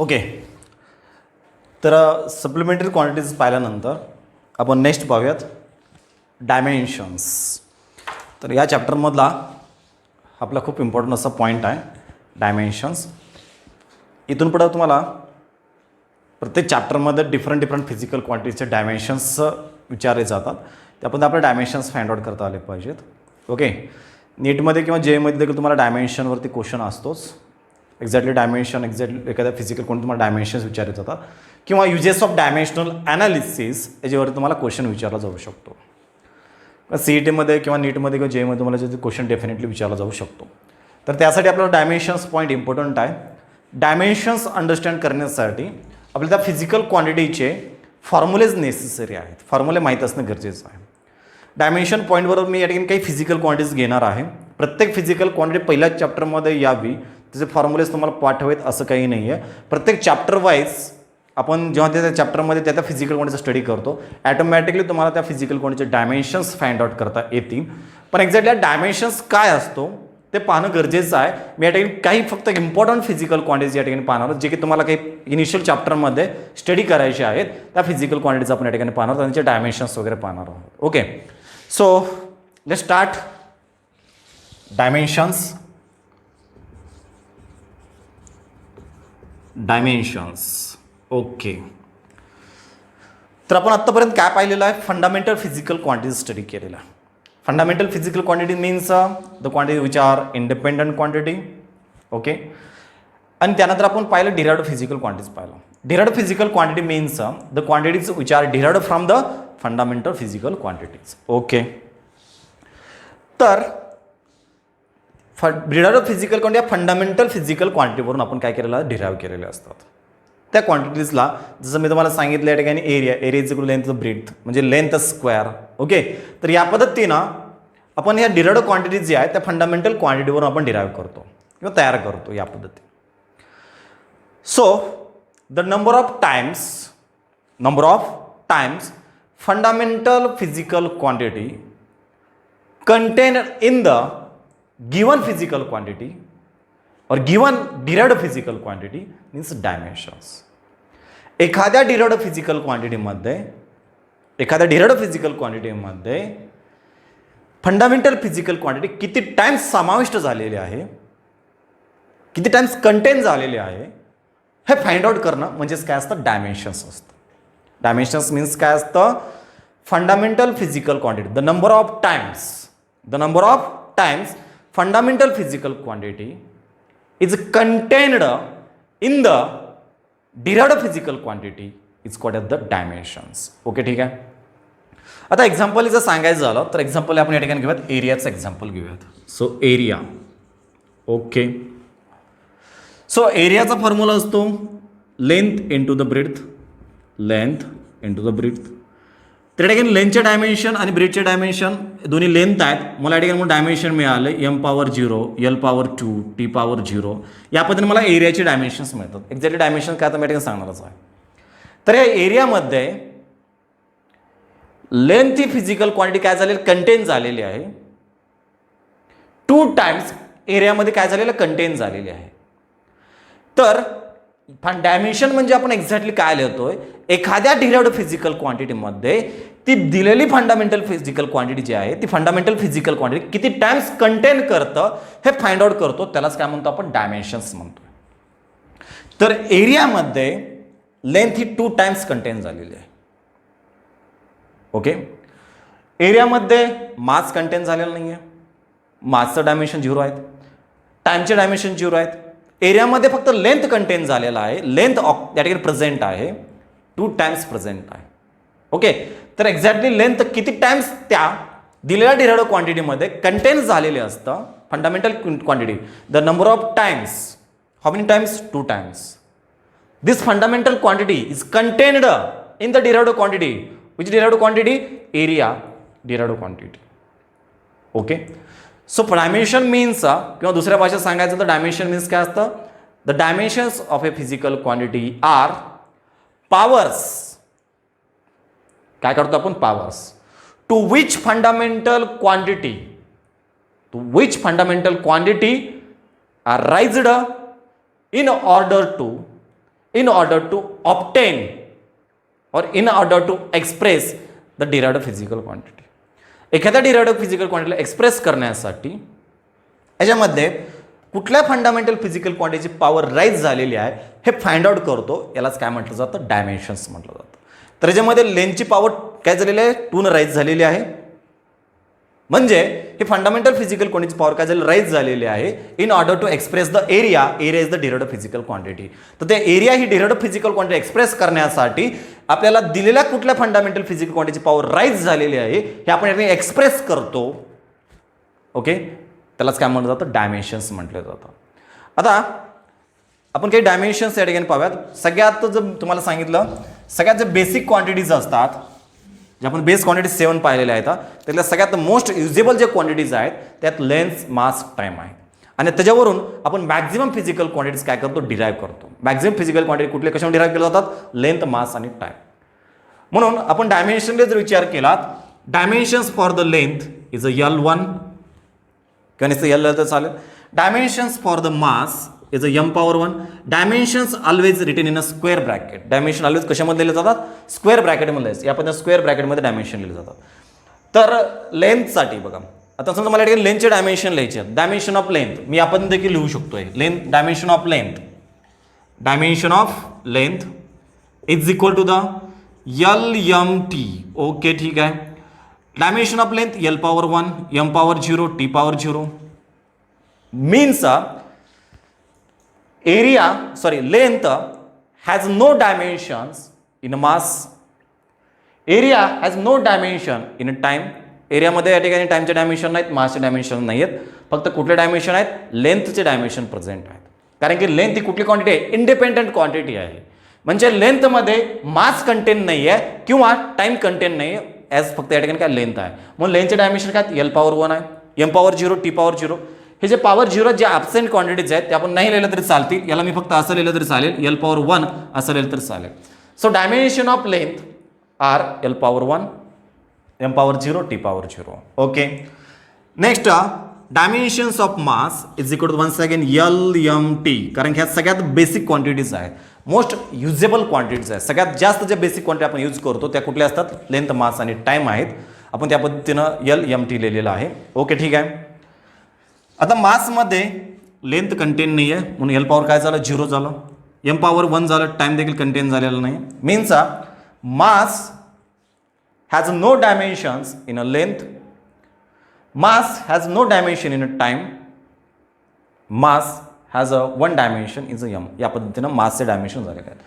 Okay. तर supplementary quantities पाहिल्यानंतर आपण नेक्स्ट पाहूयात डायमेन्शन्स. तर या चॅप्टरमधला आपला खूप इम्पॉर्टंट असा पॉईंट आहे डायमेन्शन्स. इथून पुढं तुम्हाला प्रत्येक चॅप्टरमध्ये डिफरंट फिजिकल क्वांटिटीचे डायमेन्शन्स विचारले जातात. त्यामध्ये आपले डायमेन्शन्स फाइंड आउट करता आले पाहिजेत. ओके. नीटमध्ये किंवा जेमध्ये देखील तुम्हाला डायमेन्शनवरती क्वेश्चन असतोच. एक्झॅक्टली एखाद्या फिजिकल कोण तुम्हाला डायमेन्शन्स विचारले जातात किंवा युजेस ऑफ डायमेन्शनल ॲनालिसिस याच्यावरती तुम्हाला क्वेश्चन विचारला जाऊ शकतो. CETमध्ये किंवा नीटमध्ये किंवा जेमध्ये तुम्हाला जे क्वेश्चन डेफिनेटली विचारला जाऊ शकतो. तर त्यासाठी आपल्याला डायमेन्शन्स पॉईंट इम्पॉर्टंट आहे. डायमेन्शन्स अंडरस्टँड करण्यासाठी आपल्याला त्या फिजिकल क्वांटिटीचे फॉर्म्युलेज नेसेसरी आहेत. फॉर्म्युले माहीत असणं गरजेचं आहे. डायमेन्शन पॉईंटबरोबर मी या ठिकाणी काही फिजिकल क्वांटिटीज घेणार आहे. प्रत्येक फिजिकल क्वांटिटी पहिल्याच चॅप्टरमध्ये यावी त्याचे फॉर्म्युलेज तुम्हाला पाठवेत असं काही नाही आहे. प्रत्येक चॅप्टर वाईज आपण जेव्हा त्या चॅप्टरमध्ये त्या फिजिकल क्वांटिटीचा स्टडी करतो ॲटोमॅटिकली तुम्हाला त्या फिजिकल क्वांटिटीचे डायमेन्शन्स फाइंड आउट करता येतील. पण एक्झॅक्टली डायमेन्शन्स काय असतो ते पाहणं गरजेचं आहे. मी या ठिकाणी काही फक्त इम्पॉर्टंट फिजिकल क्वांटिटीज या ठिकाणी पाहणार आहोत जे की तुम्हाला काही इनिशियल चॅप्टरमध्ये स्टडी करायचे आहेत. त्या फिजिकल क्वांटिटीज आपण या ठिकाणी पाहणार आहोत, त्यांचे डायमेन्शन्स वगैरे पाहणार आहोत. Okay. So let's start dimensions. Okay. तर आपण आत्तापर्यंत काय पाहिलेलं आहे? फंडामेंटल फिजिकल क्वांटिटी स्टडी केलेला. Fundamental physical quantity means the quantity which are independent quantity. Okay. आणि त्यानंतर आपण पाहिलं डिराइव्ड फिजिकल क्वांटिटीज पाहिलं. Derived physical quantity means the quantities which are derived from the fundamental physical quantities. Okay. तर derived physical quantity fundamental physical क्वांटिटीवरून आपण काय केलेलं डिराइव्ह केलेले असतात. त्या क्वांटिटीजला जसं मी तुम्हाला सांगितलं या ठिकाणी area is equal length breadth म्हणजे लेंथ स्क्वेअर. ओके. तर या पद्धतीनं आपण ह्या डिराइव्ड क्वांटिटीज जे आहेत त्या फंडामेंटल क्वांटिटीवरून आपण डिराइव्ह करतो किंवा तयार करतो या पद्धतीने. So the number of times fundamental physical quantity contained in the given physical quantity or given derived physical quantity means dimensions. एखाद्या derived physical quantity मध्ये फंडामेंटल फिजिकल क्वांटिटी किती टाइम्स समाविष्ट झालेली आहे, किती टाइम्स कंटेन झालेले आहे हे फाइंड आउट करणं म्हणजेच काय असतं डायमेन्शन्स असतं. डायमेन्शन्स मीन्स काय असतं? Fundamental physical quantity the number of times fundamental physical quantity is contained in the derived physical quantity is called as the dimensions. Okay. ठीक आहे. आता एक्झाम्पल जर सांगायचं झालं तर एक्झाम्पल आपण या ठिकाणी घेऊयात एरियाचं एक्झाम्पल घेऊयात. सो एरिया. ओके. सो एरियाचा फॉर्म्युला असतो लेंथ इंटू द ब्रेथ. तर या ठिकाणी लेंथचे डायमेन्शन आणि ब्रेथचे डायमेन्शन दोन्ही लेंथ आहेत. मला या ठिकाणी डायमेन्शन मिळाले m⁴, l⁴, t⁴. या पद्धतीने मला एरियाचे डायमेन्शन्स मिळतात. एक्झॅक्टली डायमेन्शन काय तर मी या ठिकाणी सांगणारच आहे. तर या एरियामध्ये लेंथ ही फिजिकल क्वांटिटी काय झालेली कंटेन झालेली आहे. 2 टाइम्स एरियामध्ये काय झालेलं कंटेन झालेली आहे. तर डायमेन्शन म्हणजे आपण एक्झॅक्टली काय लिहितोय? एखाद्या डिराइव्ड फिजिकल क्वांटिटीमध्ये ती दिलेली फंडामेंटल फिजिकल क्वांटिटी जी आहे ती फंडामेंटल फिजिकल क्वांटिटी किती टाइम्स कंटेन करतं हे फाइंड आउट करतो. त्यालाच काय म्हणतो आपण? डायमेन्शन्स म्हणतो. तर एरियामध्ये लेंथ ही 2 टाइम्स कंटेन झालेली आहे. ओके. एरियामध्ये मास कंटेन झालेलं नाही आहे. मासचं डायमेन्शन 0 आहेत. टाइमचे डायमेन्शन 0 आहेत. एरियामध्ये फक्त लेंथ कंटेन झालेला आहे. लेंथ या ठिकाणी प्रेझेंट आहे. 2 टाइम्स प्रेझेंट आहे. ओके. तर एक्झॅक्टली लेंथ किती टाइम्स त्या दिलेल्या डिराइव्ड क्वांटिटीमध्ये कंटेन झालेले असतं fundamental quantity. The number of times. How many times? 2 times. This fundamental quantity is contained in the derived quantity. Which derived quantity? Area derived quantity. Okay. So dimension means किंवा दुसऱ्या भाषेत सांगायचं तर dimension means काय असतं? The dimensions of a physical quantity are powers. काय करतो आपण? Powers. To which fundamental quantity are raised in order to in order to obtain or in order to express the derived physical quantity. एखाद्या derived physical quantity express करण्यासाठी याच्यामध्ये कुठल्या fundamental physical क्वांटिटीची power raise झालेली आहे हे find out करतो, यालाच काय म्हटलं जातं, डायमेन्शन्स म्हटलं जातं. तर याच्यामध्ये लेंथची पॉवर काय झालेली आहे, 2 न राईज झालेली आहे. म्हणजे हे फंडामेंटल फिजिकल क्वांटिटीची पॉवर काय झाली, राईज झालेली आहे in order to express the area. Area is the derived physical quantity. तर ते एरिया ही डिराइव्ड फिजिकल क्वांटिटी एक्सप्रेस करण्यासाठी आपल्याला दिलेल्या कुठल्या फंडामेंटल फिजिकल क्वांटिटीची पॉवर राईज झालेली आहे हे आपण एक्सप्रेस करतो. ओके, त्यालाच काय म्हटलं जातं, डायमेन्शन्स म्हटलं जातं. आता आपण काही डायमेन्शन्स या ठिकाणी पाहूयात. सगळ्यात जर तुम्हाला सांगितलं, सगळ्यात जे बेसिक क्वांटिटीज असतात, जे आपण बेस क्वांटिटी 7 पाहिलेल्या आहेत, त्यातल्या सगळ्यात मोस्ट युजेबल जे क्वांटिटीज आहेत त्यात लेंथ, मास, टाइम आहे. आणि त्याच्यावरून आपण मॅक्झिमम फिजिकल क्वांटिटीज काय करतो, डिराईव्ह करतो. मॅक्झिमम फिजिकल क्वांटिटी कुठले कशावर डिराईव्ह केले जातात, लेंथ, मास आणि टाइम. म्हणून आपण डायमेन्शनने जर विचार केला, dimensions for the length is a L1 किंवा नुसतं L तर चालेल. Dimensions for the mass is a m power 1. Dimensions always written in a square bracket. Dimension always कशामध्ये लिहिले जातात, स्क्वेअर ब्रॅकेटमध्ये. या पद्धतीने स्क्वेअर ब्रॅकेटमध्ये डायमेन्शन लिहिले जातात. तर लेंथसाठी बघा, आता समजा मला ठिकाणी लेंथचे डायमेन्शन लिहायचे, डायमेन्शन ऑफ लेंथ मी आपण देखील लिहू शकतोय. Length, dimension of length, dimension of length is equal to the LMT. Okay, ठीक आहे. Dimension of length L power 1, M power 0, T power 0 means length has no dimensions in mass. Area has no dimension in time. एरियामध्ये या ठिकाणी टाइमचे dimension नाहीत, मासचे dimension नाही आहेत, फक्त कुठले डायमेन्शन आहेत, लेंथचे डायमेन्शन प्रेझेंट आहेत. कारण की लेंथ ही कुठली क्वांटिटी आहे, इंडिपेंडंट क्वांटिटी आहे. म्हणजे लेंथमध्ये मास कंटेंट नाही आहे किंवा टाइम कंटेंट नाही आहे, ॲज फक्त या ठिकाणी काय लेंथ आहे. म्हणून लेंथचे डायमेन्शन काय, L power 1 आहे, M power 0, T power 0. हे जे पॉवर 0 जे ॲब्सेंट क्वांटिटीज आहेत ते आपण नाही लिहिलं तरी चालतील. याला मी फक्त असं लिहिलं तरी चालेल, L power 1 असं लिहिलं तरी चालेल. So dimension of length are L power 1, M power 0, T power 0. Okay, next dimensions of mass is equal to once again LMT. कारण ह्या सगळ्यात बेसिक क्वांटिटीज आहेत, मोस्ट युजेबल क्वांटिटीज आहेत. सगळ्यात जास्त जे बेसिक क्वांटिटी आपण यूज करतो त्या कुठल्या असतात, लेंथ, मास आणि टाइम आहेत. आपण त्या पद्धतीनं LMT लिहिलेलं आहे. ओके, ठीक आहे. आता मासमध्ये लेंथ कंटेन नाही आहे म्हणून L पॉवर काय झालं, 0 झालं. M पॉवर 1 झालं, टाइम देखील कंटेन झालेला नाही. Means mass has no dimensions in a length, mass has no dimension in a time, mass has a 1 dimension is a M. या पद्धतीनं मासचे डायमेन्शन झालेले आहेत.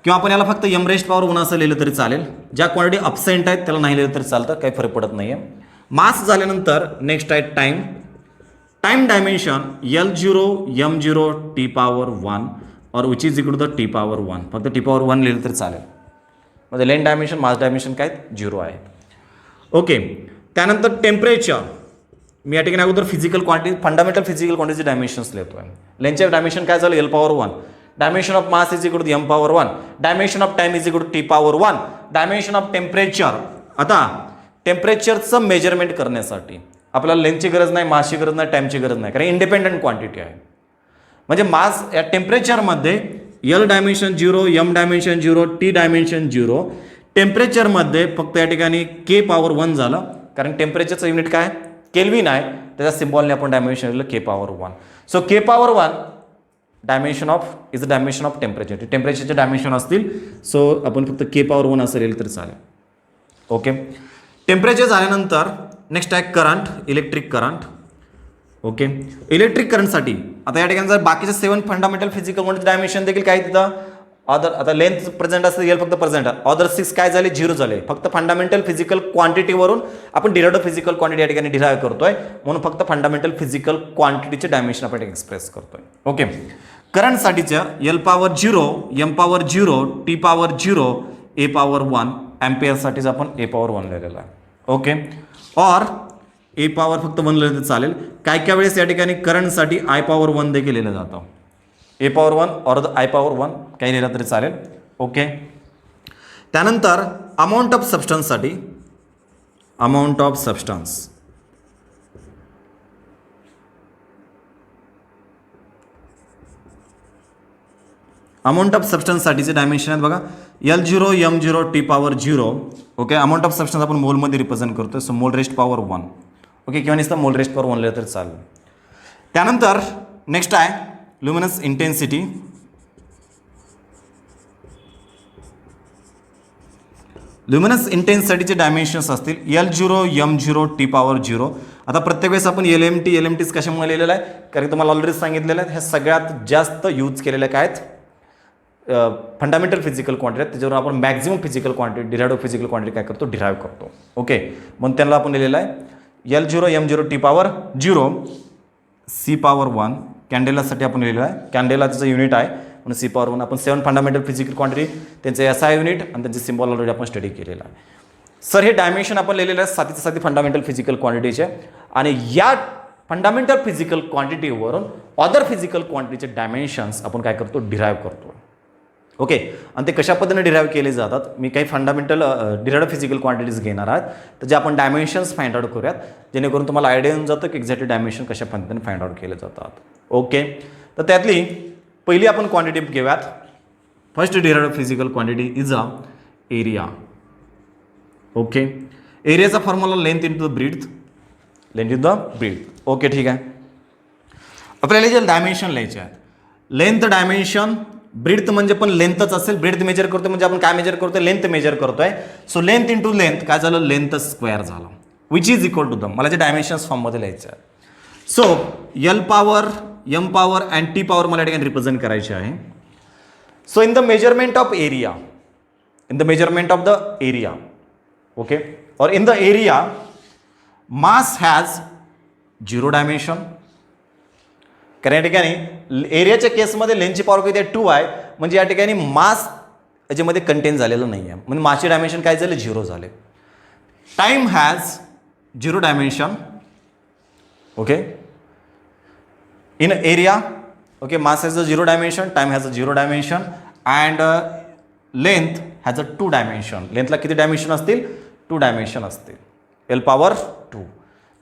किंवा आपण याला फक्त M रेस्ट पॉवर 1 असं लिहिलं तरी चालेल. ज्या क्वांटिटी अब्सेंट आहेत त्याला नाही लिहिलं तरी चालतं, काही फरक पडत नाही आहे. मास झाल्यानंतर नेक्स्ट आहे time. Time dimension L0, M0, T power 1 और which is equal to the T power 1. फक्त T power 1 लिहिलं तरी चालेल. म्हणजे लेंथ डायमेन्शन, मास डायमेन्शन काय, 0 आहे. ओके, त्यानंतर टेम्परेचर. मी या ठिकाणी अगोदर फिजिकल क्वांटिटी, फंडामेंटल फिजिकल क्वांटिटीचे डायमेन्शन्स लिहितोय. लेंथचे डायमेन्शन काय झालं, L power 1. Dimension of mass is equal to M power 1. Dimension of time is equal to T power 1. Dimension of temperature. आता टेम्परेचरचं मेजरमेंट करण्यासाठी आपल्याला लेंथची गरज नाही, मासची गरज नाही, टाइमची गरज नाही, कारण इंडिपेंडंट क्वांटिटी आहे. म्हणजे मास या टेम्परेचरमध्ये L dimension 0, M dimension 0, T dimension 0. टेम्परेचरमध्ये फक्त या ठिकाणी K power 1 झालं, कारण टेम्परेचरचं युनिट काय, केल्विन आहे. त्याच्या सिम्बॉलने आपण डायमेन्शन लिहिलं K power 1. So K power 1 dimension of is the dimension of temperature. टेम्परेचरचे डायमेन्शन असतील, सो आपण फक्त K power 1 असं लिहिलं तरी चालेल. ओके, टेम्परेचर झाल्यानंतर नेक्स्ट आहे current, electric current. Okay, electric करंटसाठी आता या ठिकाणी जर बाकीचे 7 फंडामेंटल फिजिकल क्वांटिटी डायमेन्शन देखील काय तिथं अदर, आता लेंथ प्रेझेंट असते, L फक्त प्रेझेंट आहे, अदर 6 काय झाले, 0 झाले. फक्त फंडामेंटल फिजिकल क्वांटिटीवरून आपण डिराइव्ड फिजिकल क्वांटिटी या ठिकाणी डिराइव्ह करतोय, म्हणून फक्त फंडामेंटल फिजिकल क्वांटिटीचे डायमेन्शन आपण एक्सप्रेस करतोय. ओके, करंटसाठीच्या L power 0, M power 0, T power 0, A power 1. ॲम्पियरसाठीच आपण A power 1 लिहिलेला आहे. ओके, और A पॉवर फक्त 1 लिहिलं तर चालेल. काय काय वेळेस या ठिकाणी करंटसाठी I power 1 देखील लिहिलं जातं. A power 1 और I power 1 काही लिहिलं तरी चालेल. ओके, त्यानंतर अमाऊंट ऑफ सबस्टन्ससाठी amount of substance. Amount of सबस्टन्ससाठीचे डायमेन्शन आहेत बघा L0 M0 T power 0. Okay, amount of substance आपण मोलमध्ये रिप्रेझेंट करतो. So mole raised power 1. Okay, किंवा नुसतं मोल रेस्ट पॉवर 1 लिहिलं तर चालेल. त्यानंतर नेक्स्ट आहे ल्युमिनस इंटेन्सिटी. ल्युमिनस इंटेन्सिटीचे डायमेन्शन्स असतील L0 M0 T पॉवर 0. आता प्रत्येक वेळेस आपण LMTs कशामुळे लिहिलेलं आहे, कारण तुम्हाला ऑलरेडी सांगितलेलं आहे ह्या सगळ्यात जास्त यूज केलेल्या काय आहेत फंडामेंटल फिजिकल क्वांटिटी आहेत, त्याच्यावर आपण maximum physical quantity derive physical quantity काय करतो डिराइव्ह करतो. ओके, म्हणून त्यांना आपण लिहिलेलं आहे L0 M0 T power 0 C power 1. कॅन्डेलासाठी आपण लिहिलेलं आहे, कॅन्डेला त्याचं युनिट आहे म्हणून C पॉवर 1. आपण 7 फंडामेंटल फिजिकल क्वांटिटी त्यांचे SI युनिट आणि त्यांचे सिम्बॉल ऑलरेडी आपण स्टडी केलेला आहे. सर हे डायमेन्शन आपण लिहिलेलं आहे 7 फंडामेंटल फिजिकल क्वांटिटीचे, आणि या फंडामेंटल फिजिकल क्वांटिटीवरून अदर फिजिकल क्वांटिटीचे डायमेन्शन्स आपण काय करतो डिराइव्ह करतो. ओके, आणि ते कशा पद्धतीने डिराइव्ह केले जातात, मी काही फंडामेंटल डिराइव्ह फिजिकल क्वांटिटीज घेणार आहेत तर जे आपण डायमेन्शन्स फाइंड आउट करूयात, जेणेकरून तुम्हाला आयडिया येऊन जातं की एक्झॅक्टली डायमेन्शन कशा पद्धतीने फाइंड आउट केले जातात. ओके, तर त्यातली पहिली आपण क्वांटिटी घेऊयात. First derive physical quantity is a area. Okay, एरियाचा formula length into the breadth. Length into the breadth. Okay, ठीक आहे. आपल्याला जे डायमेन्शन लिहायचे आहेत, लेंथ डायमेन्शन, ब्रीथ म्हणजे पण लेंथच असेल. ब्रीथ मेजर करतो म्हणजे आपण काय मेजर करतोय, लेंथ मेजर करतोय. सो लेंथ इंटू लेंथ काय झालं, लेंथ स्क्वेअर झालं, which is equal to the मला जे डायमेन्शन्स फॉर्ममध्ये लिहायचे आहे. So L power M power and T power मला या ठिकाणी रिप्रेझेंट करायचे आहे. So in the measurement of area, in the measurement of the area, okay, और in the area mass has 0 dimension. कारण या ठिकाणी एरियाच्या केसमध्ये लेंथची पॉवर किती आहे 2 आहे, म्हणजे या ठिकाणी मास याच्यामध्ये कंटेन झालेलं नाही आहे, म्हणजे मासचे डायमेन्शन काय झाले 0 झाले. Time has 0 dimension. Okay, in area, okay, mass has a 0 dimension, time has a 0 dimension and length has a 2 dimension. लेंथला किती डायमेन्शन असतील, 2 डायमेन्शन असतील, L पॉवर 2.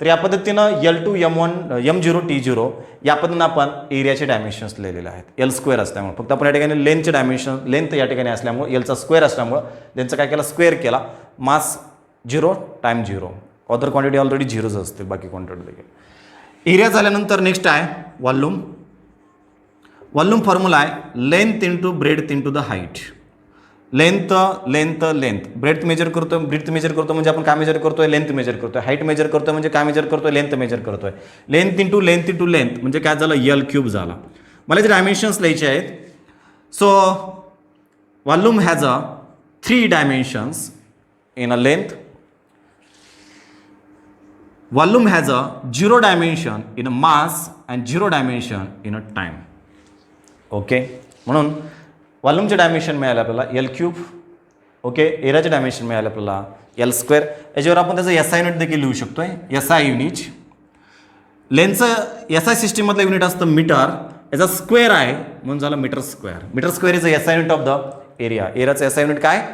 तर या पद्धतीनं L2 M1 M0 T0 या पद्धतीनं आपण एरियाचे डायमेन्शन्स लिहिलेले आहेत. L स्क्वेअर असल्यामुळे फक्त आपण या ठिकाणी लेंथचे डायमेन्शन, लेंथ या ठिकाणी असल्यामुळे Lचा स्क्वेअर असल्यामुळे लेंथचा काय केला स्क्वेअर केला. Mass 0, time 0, other quantity already 0च असते, बाकी क्वांटिटी देखील. एरिया झाल्यानंतर नेक्स्ट आहे व्हॉल्यूम. व्हॉल्यूम फॉर्म्युला आहे length into breadth into the height. Length length length, breadth measure करतोय, ब्रेड्थ मेजर करतो म्हणजे आपण काय मेजर करतोय, लेंथ मेजर करतोय. हाईट मेजर करतोय म्हणजे काय मेजर करतोय, लेंथ मेजर करतोय. लेंथ इंटू लेंथ म्हणजे काय झालं, L क्यूब झाला. मला जे डायमेन्शन्स लिहायचे आहेत. So volume has a 3 dimensions in a length. Volume has a 0 dimension in a mass and 0 dimension in a time. Okay, म्हणून व्हॉल्यूमचे डायमेन्शन मिळालं आपल्याला L क्यूब. ओके, एरियाचे डायमेन्शन मिळालं आपल्याला L स्क्वेअर. याच्यावर आपण त्याचं SI युनिट देखील लिहू शकतोय, SI युनिट. लेंथचं SI सिस्टीममधलं युनिट असतं मीटर, याचा स्क्वेअर आहे म्हणून झालं metre square. Metre square is SI unit of the area. एरियाचं SI युनिट काय,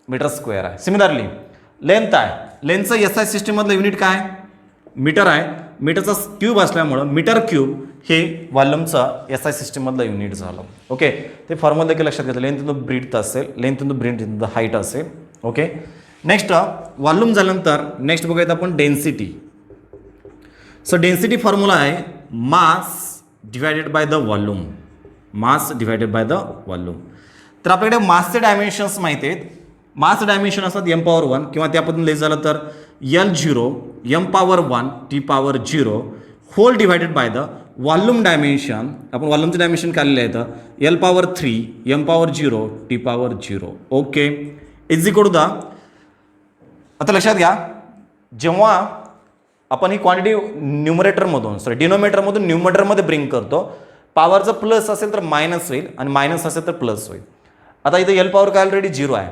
मीटर स्क्वेअर आहे. सिमिलरली लेंथ आहे, लेंथचं SI सिस्टीममधलं युनिट काय, मीटर आहे. मीटरचा क्यूब असल्यामुळं मीटर क्यूब हे व्हॉल्यूमचं SI सिस्टीममधलं युनिट झालं. ओके, ते फॉर्म्युला देखील लक्षात घेतलं. लेंथ इन द ब्रीथ असेल, length in the breadth in the height असेल. ओके, नेक्स्ट व्हॉल्यूम झाल्यानंतर नेक्स्ट बघूयात आपण डेन्सिटी. सो डेन्सिटी फॉर्म्युला आहे mass divided by the volume. Mass divided by the volume. तर आपल्याकडे मासचे डायमेन्शन्स माहिती आहेत. मास डायमेन्शन असतात M पॉवर 1 किंवा त्या पद्धतीने लिहिलं झालं तर L0 M power 1 T power 0 whole divided by the volume dimension. आपण व्हॉल्यूमचे डायमेन्शन काढलेलं आहे L power 3 M power 0 T power 0. Okay, is equal to the. आता लक्षात घ्या, जेव्हा आपण ही क्वांटिटी न्यूमरेटरमधून डिनोमिनेटरमधून न्यूमरेटरमध्ये ब्रिंग करतो, पॉवरचं प्लस असेल तर मायनस होईल आणि मायनस असेल तर प्लस होईल. आता इथे L पॉवर काय ऑलरेडी 0 आहे.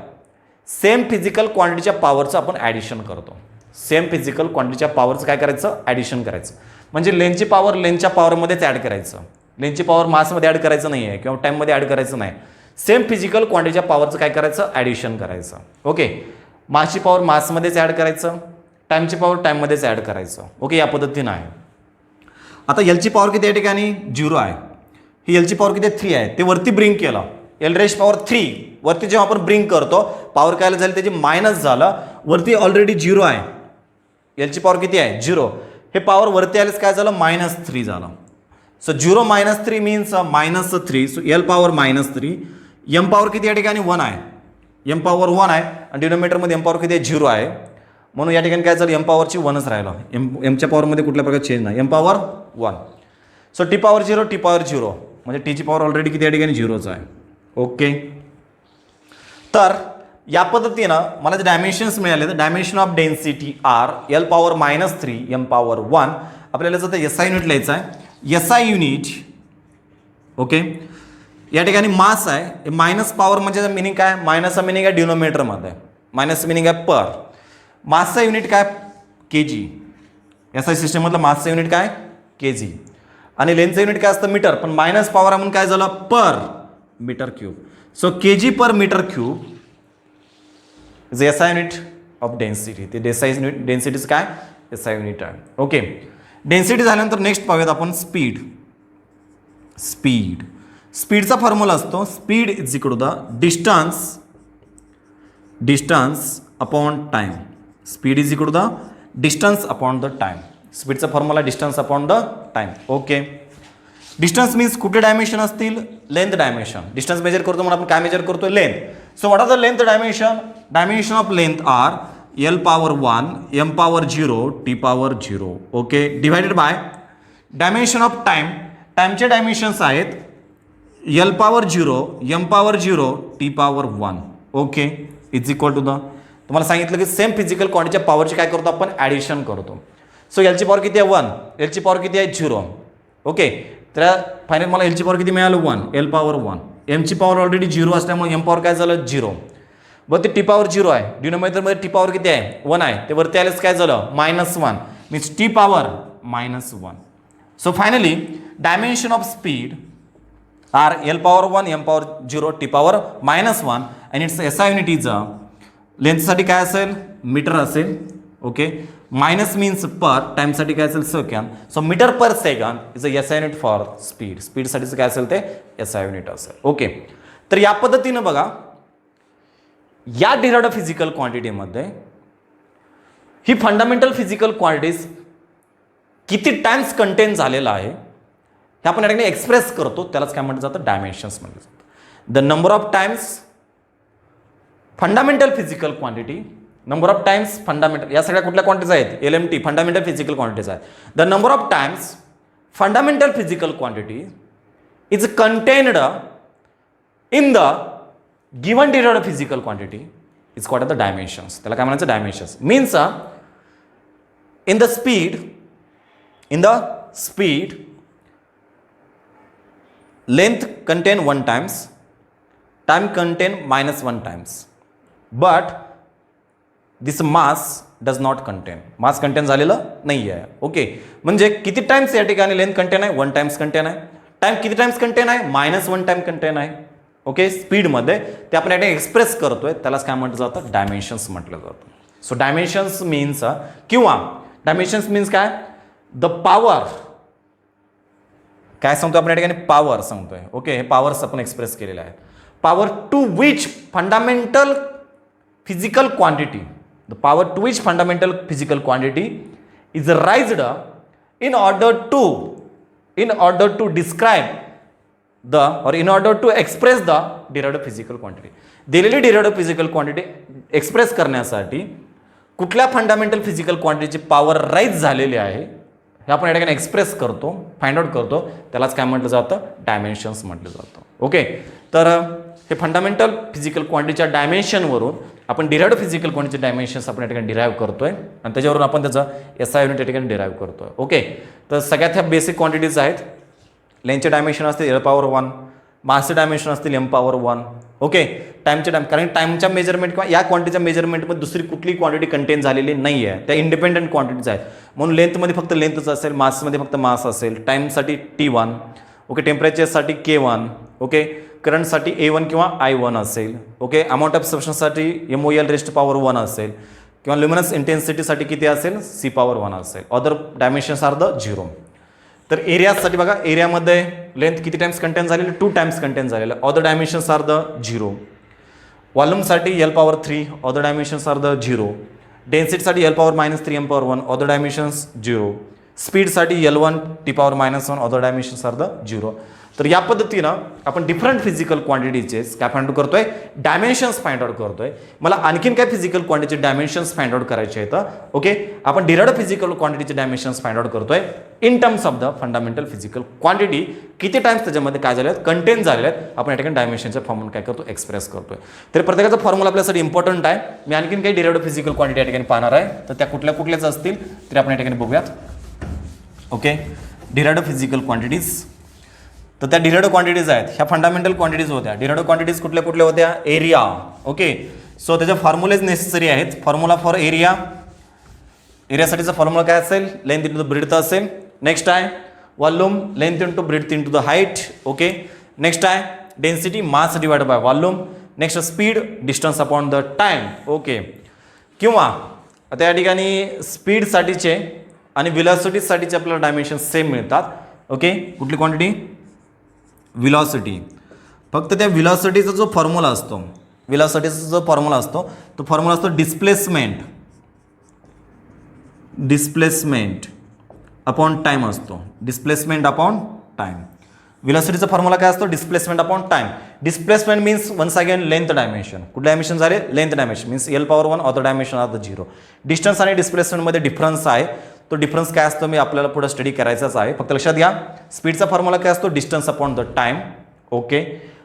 सेम फिजिकल क्वांटिटीच्या पॉवरचं आपण ॲडिशन करतो. सेम फिजिकल क्वांटिटीच्या पॉवरचं काय करायचं, ॲडिशन करायचं. म्हणजे लेंथची पॉवर लेंथच्या पॉवरमध्येच ॲड करायचं. लेंथची पॉवर मासमध्ये ॲड करायचं नाही आहे किंवा टाईममध्ये ॲड करायचं नाही. सेम फिजिकल क्वांटिटीच्या पॉवरचं काय करायचं, ॲडिशन करायचं. ओके, मासची पॉवर मासमध्येच ॲड करायचं, टाईमची पॉवर टाईममध्येच ॲड करायचं. ओके, या पद्धतीनं आहे. आता Lची पॉवर किती या ठिकाणी 0 आहे. ही Lची पॉवर किती 3 आहे, ते वरती ब्रिंग केलं एल रेश पॉवर 3 वरती जेव्हा आपण ब्रिंग करतो पॉवर काय झाली त्याची मायनस झालं, वरती ऑलरेडी 0 आहे, एलची पॉवर किती आहे 0, हे पॉवर वरती आलेच काय झालं -3 झालं. So 0 - 3 means -3. So L power -3. M power किती या ठिकाणी 1 आहे, एम पॉवर 1 आहे आणि डिनोमिनेटरमध्ये एम पॉवर किती आहे 0 आहे, म्हणून या ठिकाणी काय झालं एम पॉवरची 1च राहिलं, एमच्या पॉवरमध्ये कुठल्या प्रकारचे चेंज नाही, M power 1. So T power 0 T power 0 म्हणजे टीची पॉवर ऑलरेडी किती या ठिकाणी 0च आहे. ओके, तर या पद्धतीनं मला जे डायमेन्शन्स मिळाले तर dimension of density are L power -3 M power 1. आपल्याला जर एस आय युनिट लिहायचं आहे, एस आय युनिट. ओके, या ठिकाणी मास आहे, मायनस पॉवर म्हणजे मिनिंग काय, मायनसचा मिनिंग आहे डिनोमिनेटरमध्ये, मायनस मिनिंग आहे पर. मासचा युनिट काय kg, एस आय सिस्टममधलं मासचं युनिट काय kg आणि लेंथचं युनिट काय असतं मीटर, पण मायनस पॉवर म्हणून काय झालं per metre cube. So kg per metre cube is S I unit of density. ते एस आय युनिट डेन्सिटीचं काय एस आय युनिट आहे. ओके, डेन्सिटी झाल्यानंतर नेक्स्ट पाहूयात आपण स्पीड. स्पीडचा फॉर्म्युला असतो speed is equal to the distance upon time. Speed is equal to the distance upon the time. स्पीडचा formula distance upon the time. Okay, distance means कुठले dimension असतील, length dimension. Distance major करतो म्हणून आपण काय measure करतो, length. So what are the length dimension, dimension of length are L power 1 M power 0 T power 0. Okay, divided by dimension of time. टाइमचे dimensions आहेत L power 0 M power 0 T power 1. Okay, is equal to the, तुम्हाला सांगितलं की same physical क्वांटिटीच्या पॉवरची काय करतो आपण addition करतो. सो एलची पॉवर किती आहे 1, एलची पॉवर किती आहे 0. ओके, तर फायनल मला एलची पॉवर किती मिळालं 1, एल पॉवर 1. एमची पॉवर ऑलरेडी 0 असल्यामुळे एम पॉवर काय झालं 0. बरं ते टी पॉवर 0 आहे, डिनोमिनेटरमध्ये टी पॉवर किती आहे 1 आहे, ते वरती आलेच काय झालं -1 means T power -1. So finally dimension of speed are L power 1 M power 0 T power -1 आणि it's S I unit is लेंथसाठी काय असेल मीटर असेल. ओके, मायनस मीन्स पर, टाइमसाठी काय असेल second. So metre per second is a S I unit for speed. स्पीडसाठीचं काय असेल ते एस आय युनिट असेल. ओके, तर या पद्धतीनं बघा या डिराइव्ड फिजिकल क्वांटिटीमध्ये ही फंडामेंटल फिजिकल क्वांटिटीज किती टाइम्स कंटेन झालेला आहे हे आपण या ठिकाणी एक्सप्रेस करतो, त्यालाच काय म्हटलं जातं डायमेन्शन्स म्हटलं जातं. The number of times fundamental physical quantity, number of times fundamental, या सगळ्या कुठल्या क्वांटिटीज आहेत LMT फंडामेंटल फिजिकल क्वांटिटीज आहेत. The number of times fundamental physical quantity is contained in the given derived physical quantity is called the dimensions. त्याला काय म्हणायचं dimensions means in the speed length contain 1 times, time contain -1 times, but this mass does not contain. mass contain झालेलं नाही आहे. Okay, म्हणजे किती times या ठिकाणी लेंथ कंटेन आहे 1 टाइम्स कंटेन आहे. टाइम किती टाइम्स कंटेन आहे -1 टाइम कंटेन आहे. ओके, स्पीडमध्ये ते आपण या ठिकाणी एक्सप्रेस करतोय, त्यालाच काय म्हटलं जातं डायमेन्शन्स म्हटलं जातं. सो डायमेन्शन्स मीन्स किंवा डायमेन्शन्स मीन्स काय द पॉवर, काय सांगतो आपण या ठिकाणी पॉवर सांगतोय. ओके, हे पॉवर्स आपण एक्सप्रेस केलेले आहेत. Power to which fundamental physical quantity, the power to which fundamental physical quantity is raised in order to describe the or in order to express the derived physical quantity. दिलेली derived physical quantity express करण्यासाठी कुठल्या fundamental physical क्वांटिटीची power raise झालेली आहे हे आपण या ठिकाणी एक्सप्रेस करतो, फाइंड आउट करतो, त्यालाच काय म्हटलं जातं डायमेन्शन्स म्हटलं जातं. ओके, तर हे फंडामेंटल फिजिकल क्वांटिटीच्या डायमेन्शनवरून आपण डिराइव्ड फिजिकल क्वांटिटीचे डायमेन्शन्स आपण या ठिकाणी डिराइव्ह करतोय आणि त्याच्यावरून आपण त्याचं SI युनिट या ठिकाणी डिराइव्ह करतोय. ओके, तर सगळ्यात ह्या बेसिक क्वांटिटीज आहेत. लेंथचे डायमेन्शन असतील L पॉवर 1, मासचे डायमेन्शन असतील M पॉवर 1. ओके, टाइमचे कारण टाइमच्या मेजरमेंट किंवा या क्वांटिटीच्या मेजरमेंटमध्ये दुसरी कुठली क्वांटिटी कंटेन झालेली नाही आहे, त्या इंडिपेंडंट क्वांटिटीज आहेत. म्हणून लेंथमध्ये फक्त लेंथच असेल, मासमध्ये फक्त मास असेल, टाइमसाठी T1. Okay, टेम्परेचरसाठी K1. ओके, करंटसाठी A1 किंवा I1 असेल. ओके, अमाऊंट ऑफ सबस्टन्ससाठी MOL रेस्ट पॉवर 1 असेल किंवा ल्युमिनस इंटेन्सिटीसाठी किती असेल C पॉवर 1 असेल. Other dimensions are the 0. तर एरियासाठी बघा, एरियामध्ये लेंथ किती टाइम्स कंटेन झालेलं, 2 टाइम्स कंटेन झालेलं. All the dimensions are the 0. व्हॉल्यूमसाठी L power 3, all the dimensions are the 0. डेन्सिटीसाठी L power -3 M power 1, all the dimensions 0. स्पीडसाठी L1 T power -1, all the dimensions are the 0. तर या पद्धतीनं आपण different physical क्वांटिटीचे काय फाइंड आउट करतोय, डायमेन्शन्स फाइंड आउट करतोय. मला आणखीन काय फिजिकल क्वांटिटीचे डायमेन्शन्स फाइंड आउट करायचे आहेत. ओके, आपण डिराइव्ड फिजिकल क्वांटिटीचे डायमेन्शन्स फाइंड आउट करतोय in terms of the fundamental physical quantity. किती टाइम्स त्याच्यामध्ये काय झाले आहेत, कंटेन झालेले आहेत, आपण या ठिकाणी डायमेन्शनच्या फॉर्ममध्ये काय करतो, एक्सप्रेस करतोय. तर प्रत्येकाचा फॉर्म्युला आपल्यासाठी इम्पॉर्टंट आहे. मी आणखीन काही डिराइव्ड फिजिकल क्वांटिटी या ठिकाणी पाहणार आहे, तर त्या कुठल्याच असतील तरी आपण या ठिकाणी बघूयात. Okay, derived physical quantities. तर त्या डिराइव्ड क्वांटिटीज आहेत, ह्या फंडामेंटल क्वांटिटीज होत्या. डिराइव्ड क्वांटिटीज कुठल्या होत्या, एरिया. ओके, सो त्याच्या फॉर्म्युलेज नेसेसरी आहेत. फॉर्म्युला फॉर एरिया, एरियासाठीचा फॉर्म्युला काय असेल, लेंथ इंटू द ब्रेड्थ असेल. नेक्स्ट आहे volume, length into breadth into the height. Okay, next आहे density, mass divide by volume. Next speed, distance upon the time. Okay, किंवा आता या ठिकाणी स्पीडसाठीचे आणि व्हेलॉसिटीसाठीचे आपल्याला डायमेन्शन सेम मिळतात. ओके, कुठली क्वांटिटी, व्हेलॉसिटी. फक्त त्या व्हेलॉसिटीचा जो फॉर्म्युला असतो, व्हेलॉसिटीचा जो फॉर्म्युला असतो तो फॉर्म्युला असतो डिस्प्लेसमेंट अपॉन टाइम असतो. Displacement upon time. व्हेलॉसिटीचा फॉर्म्युला काय असतो, displacement upon time. Displacement means once again length dimension. कुठलं डायमेन्शन झाले, length dimension means L power 1, all the dimension are the 0. Distance आणि डिस्प्लेसमेंटमध्ये डिफरन्स आहे, तो डिफरन्स काय असतो मी आपल्याला पुढे स्टडी करायचाच आहे. फक्त लक्षात घ्या, स्पीडचा फॉर्म्युला काय असतो, distance upon the time. Okay,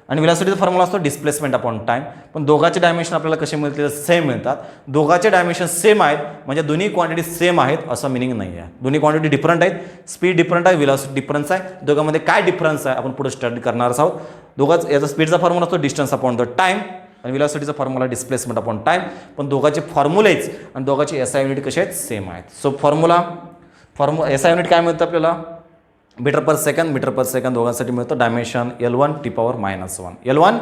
आणि व्हेलॉसिटीचा फॉर्म्युला असतो डिस्प्लेसमेंट अपॉन टाइम. पण दोघांचे डायमेन्शन आपल्याला कसे मिळतील, सेम मिळतात. दोघांचे डायमेन्शन सेम आहेत म्हणजे दोन्ही क्वांटिटी सेम आहेत असं मिनिंग नाही आहे. दोन्ही क्वांटिटी डिफरंट आहेत, स्पीड डिफरंट आहे, व्हेलॉसिटी डिफरन्स आहे. दोघांमध्ये काय डिफरन्स आहे आपण पुढे स्टडी करणार आहोत. दोघांच याचा स्पीडचा फॉर्म्युला असतो डिस्टन्स अपॉन द टाइम आणि व्हेलॉसिटीचा फॉर्म्युला डिस्प्लेसमेंट अपॉन टाइम. पण दोघांचे फॉर्म्युलेच आणि दोघांचे SI युनिट कसे आहेत, सेम आहेत. सो SI युनिट काय मिळतं आपल्याला, मीटर पर सेकंद दोघांसाठी मिळतं. Dimension L1 T power -1, L1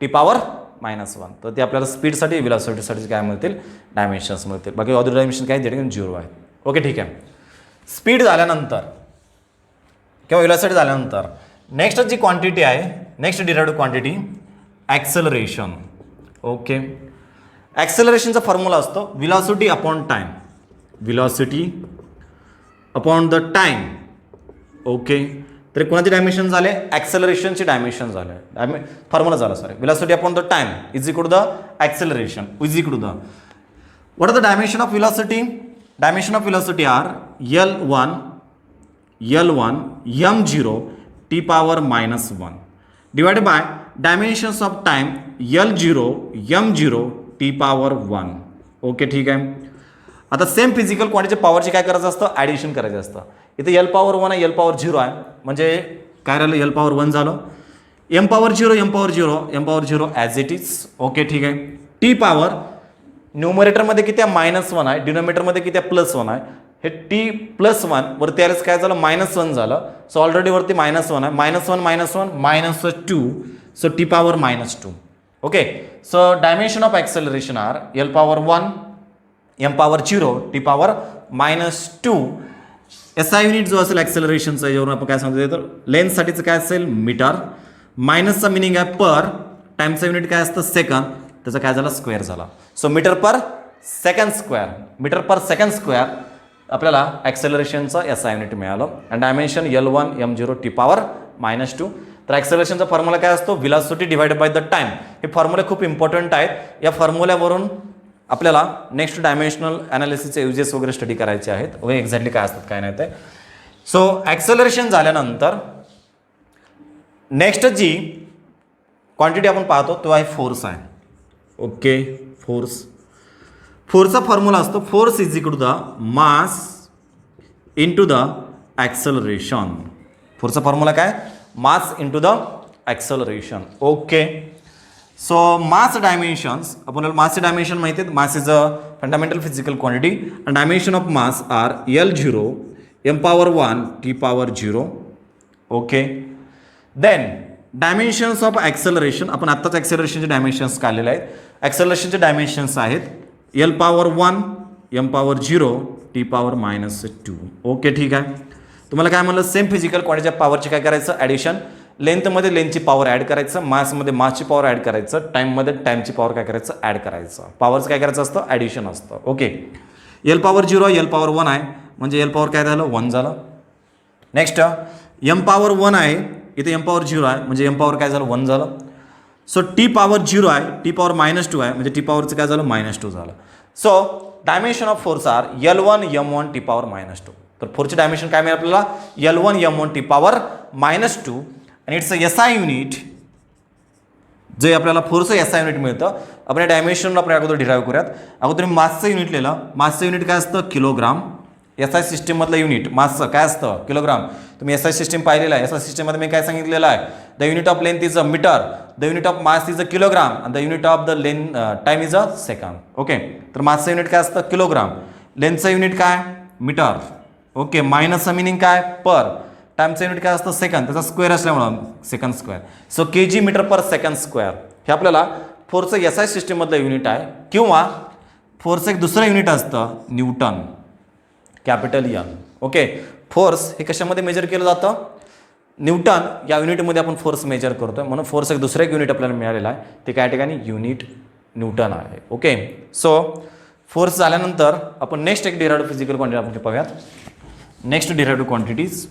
T power -1. तर ते आपल्याला स्पीडसाठी व्हेलॉसिटीसाठी काय मिळतील, डायमेन्शन्स मिळतील. बाकी अदर डायमेन्शन काय ठिकाणी 0 आहे. ओके, ठीक आहे. स्पीड झाल्यानंतर किंवा व्हेलॉसिटी झाल्यानंतर नेक्स्ट जी क्वांटिटी आहे, next derived quantity acceleration. Okay, ॲक्सेलरेशनचा फॉर्म्युला असतो velocity upon time. Velocity upon the time. Okay, तर कोणाचे डायमेन्शन झाले, ॲक्सेलरेशनचे डायमेन्शन झाले, फॉर्म्युला झाला sorry. Velocity upon the time is equal to the acceleration is equal to the what are the dimension of velocity. Dimension of velocity are L1 m0 T power -1 divided by dimensions of time L0 m0 T power 1. Okay, ठीक आहे. आता same physical क्वांटिटीच्या पॉवरची काय करायचं असतं, addition करायचं असतं. इथे L पॉवर 1 आहे, L पॉवर 0 आहे, म्हणजे काय राहिलं, L पॉवर 1 झालं. M power 0 as it is. Okay, ठीक आहे. T पॉवर न्यूमरेटरमध्ये किती आहे, -1 आहे, डिनोमिनेटरमध्ये किती आहे, +1 आहे. हे T+1 वरती आलेच काय झालं, -1 झालं. सो ऑलरेडी वरती -1 आहे, -1 so T power -2. Okay, so dimension of acceleration are L power 1 M power 0 T power -2. SI unit जो असेल ॲक्सेलरेशनचा, यावरून आपण काय सांगतो तर लेन्थसाठीचं काय असेल, मीटर. मायनसचा मिनिंग आहे पर, टाइमचा युनिट काय असतं, सेकंद. त्याचा काय झाला, स्क्वेअर झाला. So metre per second square आपल्याला ॲक्सेलरेशनचं SI युनिट मिळालं. आणि dimension L1 m0 T power -2. तर ॲक्सेलरेशनचा फॉर्म्युला काय असतो, velocity divided by the time. हे फॉर्म्युले खूप इम्पॉर्टंट आहेत. या फॉर्म्युल्यावरून आपल्याला नेक्स्ट डायमेन्शनल ॲनालिसिसचे युजेस वगैरे स्टडी करायचे आहेत, व एक्झॅक्टली काय असतात काय नाही ते. सो ॲक्सेलरेशन झाल्यानंतर नेक्स्ट जी क्वांटिटी आपण पाहतो तो आहे फोर्स आहे. ओके, फोर्सचा फॉर्म्युला असतो force is equal to the mass into the acceleration. फोर्सचा फॉर्म्युला काय, mass into the acceleration. Okay, so mass dimensions, आपल्याला मासचे डायमेन्शन माहिती आहेत. Mass is a fundamental physical quantity and dimension of mass are L0 m power 1 T power 0. Okay, then dimensions of acceleration, आपण आत्ताच ॲक्सेलरेशनचे dimensions काढलेले आहेत. ॲक्सेलरेशनचे dimensions आहेत L power 1 m power 0 T power -2. Okay, ठीक आहे. तुम्हाला काय म्हणलं, सेम फिजिकल क्वांटिटीच्या पॉवरचे काय करायचं ॲडिशन, लेंथमध्ये लेंथची पॉवर ॲड करायचं, मासमध्ये मासची पॉवर ॲड करायचं, टाईममध्ये टाईमची पॉवर काय करायचं ॲड करायचं. पॉवरचं काय करायचं असतं ॲडिशन असतं. Okay, L power 0 L power 1 आहे म्हणजे एल पॉवर काय झालं 1 झालं. नेक्स्ट एम पॉवर 1 आहे, इथे एम पॉवर 0 आहे म्हणजे एम पॉवर काय झालं 1 झालं. सो टी पॉवर 0 आहे, टी पॉवर -2 आहे म्हणजे टी पॉवरचं काय झालं -2 झालं. So dimension of force are L1 M1 T power -2. तर फोर्सचे डायमेन्शन काय मिळेल आपल्याला L1 M1 टी पॉवर -2 आणि इट्स SI युनिट. जे आपल्याला फोर्स SI युनिट मिळतं. आपण डायमेन्शन आपण अगोदर डिराईव्ह करूयात. अगोदर मासचं युनिट लिहिलं, मासचं युनिट काय असतं किलोग्राम. SI सिस्टीममधलं युनिट मासचं काय असतं किलोग्राम. तुम्ही SI सिस्टीम पाहिलेलं आहे. SI सिस्टीममध्ये मी काय सांगितलेलं आहे, the unit of length is a metre, the unit of mass is a kilogram आणि the unit of the length time is a second. Okay, तर मासचं युनिट काय असतं किलोग्राम, लेंथचं युनिट काय मीटर. ओके, मायनसचं मिनिंग काय पर, टाइमचं युनिट काय असतं सेकंड, त्याचा स्क्वेअर असल्यामुळं second square. So kg metre per second square हे आपल्याला फोर्सचं SI सिस्टीममधलं युनिट आहे. किंवा फोर्सचं एक दुसरं युनिट असतं Newton, capital N. Okay, force हे कशामध्ये मेजर केलं जातं न्यूटन या युनिटमध्ये आपण फोर्स मेजर करतोय. म्हणून फोर्स एक दुसरं एक युनिट आपल्याला मिळालेलं आहे, ते काय ठिकाणी युनिट न्यूटन आहे. ओके, सो फोर्स झाल्यानंतर आपण नेक्स्ट एक डिराइव्ड फिजिकल क्वांटिटी आपण पाहूयात. नेक्स्ट डिराइव्ड क्वांटिटीज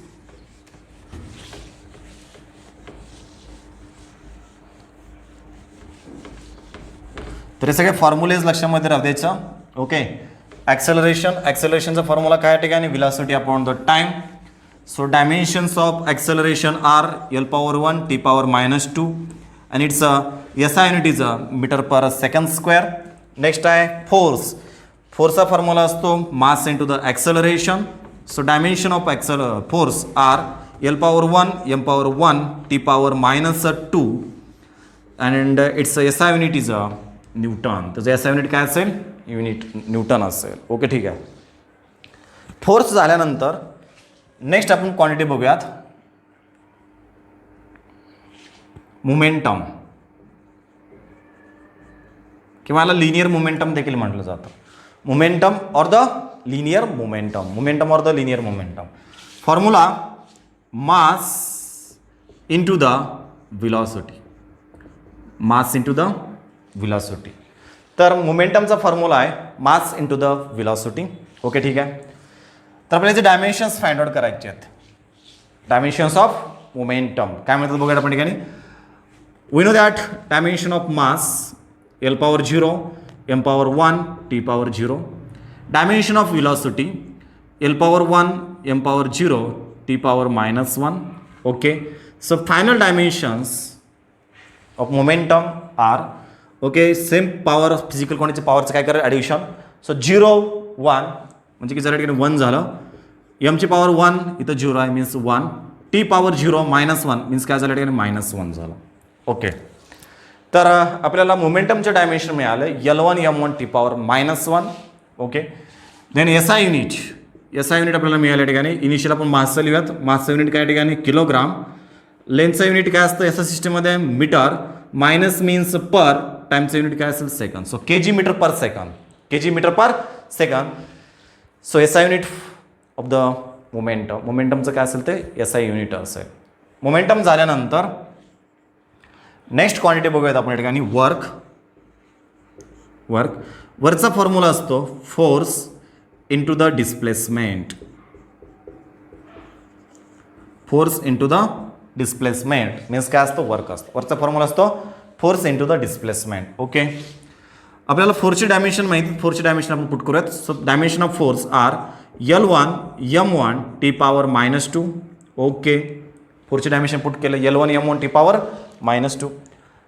तर हे सगळे फॉर्म्युलेज लक्षामध्ये राहू द्यायचं. ओके, ॲक्सेलरेशनचा फॉर्म्युला काय ठिकाणी velocity upon the time. So dimensions of acceleration are L power 1 T power -2 आणि its SI unit is a meter per second square. Next आहे फोर्सचा फॉर्म्युला असतो mass into the acceleration. So dimension of force are L power 1 M power 1 T power -2 and its SI unit is a newton. त्याचं SI unit काय असेल unit Newton असेल. Okay, ठीक आहे. Force झाल्यानंतर नेक्स्ट आपण क्वांटिटी बघूयात मोमेंटम किंवा याला लिनियर मोमेंटम देखील म्हटलं जातं. Momentum or the linear momentum. Formula mass into the velocity, mass into the velocity. तर मोमेंटमचा फॉर्म्युला आहे मास इंटू द व्हेलॉसिटी. ओके, ठीक आहे. तर आपल्याला जे डायमेन्शन्स फाइंड आउट करायचे आहेत, डायमेन्शन्स ऑफ मोमेंटम काय म्हणतात बघूया आपण ठिकाणी. We know that dimension of mass L power 0 M power 1 T power 0. Dimension of velocity L power 1 M power 0 T power -1. Okay, so final dimensions of momentum are okay same power physical क्वांटिटीच्या पॉवरचं काय करा addition. So 0 1 म्हणजे की जरा ठिकाणी 1 झालं, एमची power 1 इथं 0 आहे मीन्स 1, टी पॉवर 0 -1 मीन्स काय झालं ठिकाणी -1 झालं. ओके, तर आपल्याला मोमेंटमचं डायमेन्शन मिळालं L1 M1 T power -1. Okay, then SI unit आपल्याला मिळाल्या ठिकाणी इनिशियल आपण मासचं लिहूयात. मासचं युनिट काय ठिकाणी किलोग्राम, लेंथचं युनिट काय असतं SI सिस्टीममध्ये मीटर, मायनस मीन्स पर, टाइमचं युनिट काय असेल second. So kg metre per second. So SI unit of the मोमेंटमचं काय असेल ते SI युनिट असेल. मोमेंटम झाल्यानंतर नेक्स्ट क्वांटिटी बघूयात आपण या ठिकाणी वर्कचा फॉर्म्युला असतो force into the displacement. Force into the displacement means काय असतो वर्क असतो. वर्कचा फॉर्म्युला असतो force into the displacement. Okay, आपल्याला फोर्सची डायमेन्शन माहिती, फोर्सची डायमेन्शन आपण पुट करूयात. So dimension of force are L1 M1 T power -2. Okay, फोर्सची डायमेन्शन पुट केलं L1 M1 T power -2.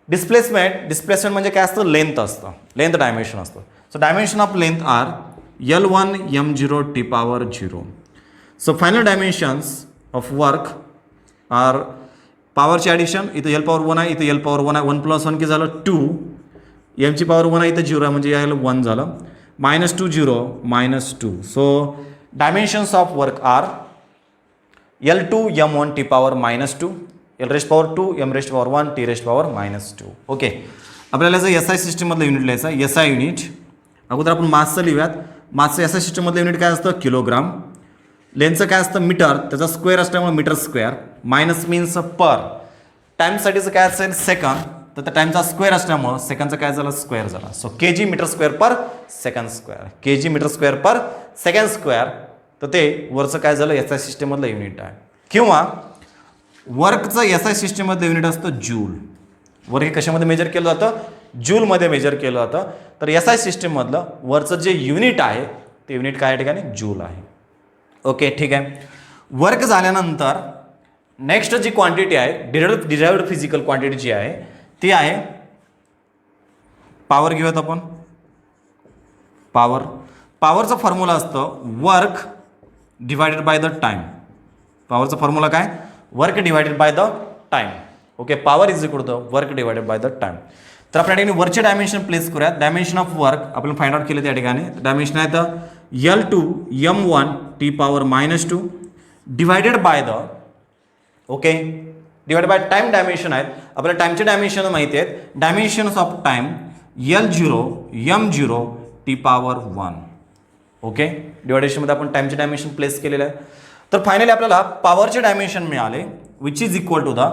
Displacement म्हणजे काय असतं लेंथ असतं, लेंथ डायमेन्शन असतं. So dimension of length are L1 M0 T power 0. So final dimensions of work are पॉवरची addition इथं L power 1 आहे, इथं L पॉवर 1 आहे, 1 + 1 की झालं 2, एमची पॉवर 1 आहे इथं 0 आहे म्हणजे यायला 1 झालं, -2 0 -2. So dimensions of work are L2 M1 T power -2, L⁻², M⁻1, T⁻². Okay, आपल्याला जर SI सिस्टीममधलं युनिट लिहायचं SI युनिट. अगोदर आपण मासचं लिहूयात. मासचं SI सिस्टीममधलं युनिट काय असतं किलोग्राम. लेनचं काय असतं मीटर, त्याचा स्क्वेअर असल्यामुळे मीटर स्क्वेअर, मायनस मीन्स पर. टाईमसाठीचं काय असेल सेकंद, तर त्या टाईमचा स्क्वेअर असल्यामुळं सेकंडचं काय झालं स्क्वेअर झाला. सो के जी मीटर स्क्वेअर पर सेकंड स्क्वेअर, के जी मीटर स्क्वेअर पर सेकंड स्क्वेअर. तर ते वरचं काय झालं एस आय सिस्टीममधलं युनिट आहे. किंवा वर्कचं एस आय सिस्टीममधलं युनिट असतं जूल. वर्क हे कशामध्ये मेजर केलं जातं, जूलमध्ये मेजर केलं जातं. तर एस आय सिस्टीममधलं वरचं जे युनिट आहे ते युनिट काय ठिकाणी जूल आहे. ओके ठीक आहे. वर्क झाल्यानंतर नेक्स्ट जी क्वांटिटी आहे डिराइव्ड फिजिकल क्वांटिटी जी आहे ती आहे पॉवर. घेऊयात आपण पॉवर. पॉवरचा फॉर्म्युला असतं work divided by the time. पॉवरचा फॉर्म्युला काय, work divided by the time. Okay, power is equal to work divided by the time. तर आपण या ठिकाणी वरचे डायमेन्शन प्लेस करूयात. डायमेन्शन ऑफ वर्क आपण फाइंड आउट केले त्या ठिकाणी. डायमेन्शन आहे तर L2 M1 T power -2 divided by the okay divide by time dimension आहेत. आपल्याला टाइमचे डायमेन्शन माहिती आहेत. Dimensions of time L0 M0 T power 1. Okay, डिवायडेशनमध्ये आपण टाइमचे डायमेन्शन प्लेस केलेलं आहे. तर फायनली आपल्याला पॉवरचे डायमेन्शन मिळाले which is equal to the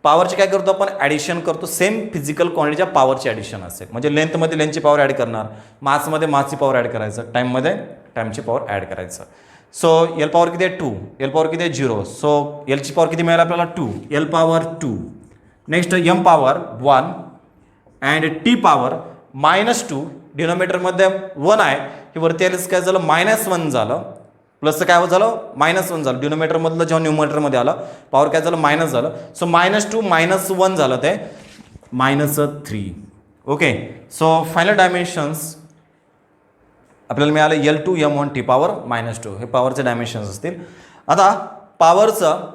पॉवरचे काय करतो आपण ॲडिशन करतो. सेम फिजिकल क्वांटिटीच्या पॉवरचे ॲडिशन असेल म्हणजे लेंथमध्ये लेंथची पॉवर ॲड करणार, मासमध्ये मासची पॉवर ॲड करायचं, टाईममध्ये टाईमची पॉवर ॲड करायचं. सो एल पॉवर किती आहे 2, एल पॉवर किती आहे 0. सो एलची पॉवर किती मिळाली आपल्याला 2, L power 2. Next M power 1 and T power -2. डिनोमिनेटरमध्ये 1 आहे, हे वरती आलीच काय झालं -1 झालं, प्लसचं काय झालं -1 झालं. डिनोमिनेटरमधलं जेव्हा न्यूमरेटरमध्ये आलं पॉवर काय झालं मायनस झालं. सो -2 -1 झालं ते -3. ओके, सो फायनल डायमेन्शन्स आपल्याला मिळालं L2 M1 T पॉवर -2. हे पॉवरचे डायमेन्शन्स असतील. आता पॉवरचं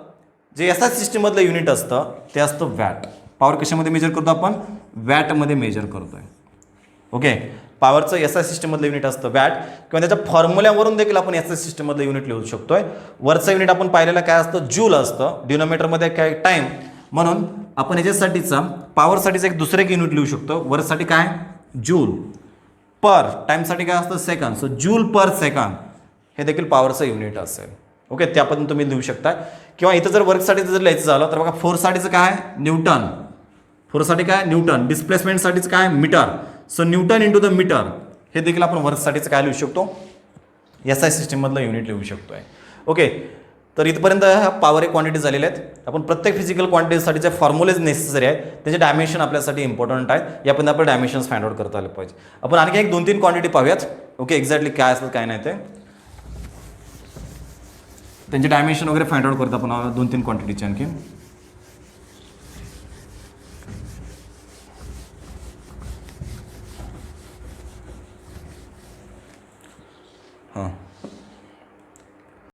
जे एस आय सिस्टीममधलं युनिट असतं ते असतं वॅट. पॉवर कशामध्ये मेजर करतो आपण, वॅटमध्ये मेजर करतोय. ओके, पॉवरचं एस आय सिस्टीममधलं युनिट असतं वॅट किंवा त्याच्या फॉर्म्युल्यावरून देखील आपण एस आय सिस्टीममधलं युनिट लिहू शकतोय. वरचं युनिट आपण पाहिलेलं काय असतं जूल असतं. डिनोमिनेटरमध्ये काय टाईम, म्हणून आपण याच्यासाठीचा पॉवरसाठीचं एक दुसरं एक युनिट लिहू शकतो. वरसाठी काय जूल, पर टाईमसाठी काय असतं second. So joule per second हे देखील पॉवरचं युनिट असेल. ओके, त्या पण तुम्ही लिहू शकता. किंवा इथं जर वर्कसाठी जर लिहायचं झालं तर बघा फोर्ससाठीचं काय न्यूटन, फोर्ससाठी काय न्यूटन, डिस्प्लेसमेंटसाठीचं काय meter. So newton into the meter हे देखील आपण वर्कसाठीचं काय लिहू शकतो एस आय सिस्टीममधलं युनिट लिहू शकतोय. ओके, तर इथपर्यंत ह्या पॉवर एक क्वांटिटी झालेल्या आहेत. आपण प्रत्येक फिजिकल क्वांटिटीसाठीचे फॉर्म्युलेज नेसेसरी आहेत, त्याचे डायमेन्शन आपल्यासाठी इम्पॉर्टंट आहेत. यापर्यंत आपण डायमेन्शन्स फाइंड आउट करता आले पाहिजे. आपण आणखी एक 2-3 क्वांटिटी पाहूयात. ओके, एक्झॅक्टली काय असतं काय नाही ते त्यांचे डायमेन्शन वगैरे फाइंड आउट करतो आपण 2-3 क्वांटिटीचे आणखी. हां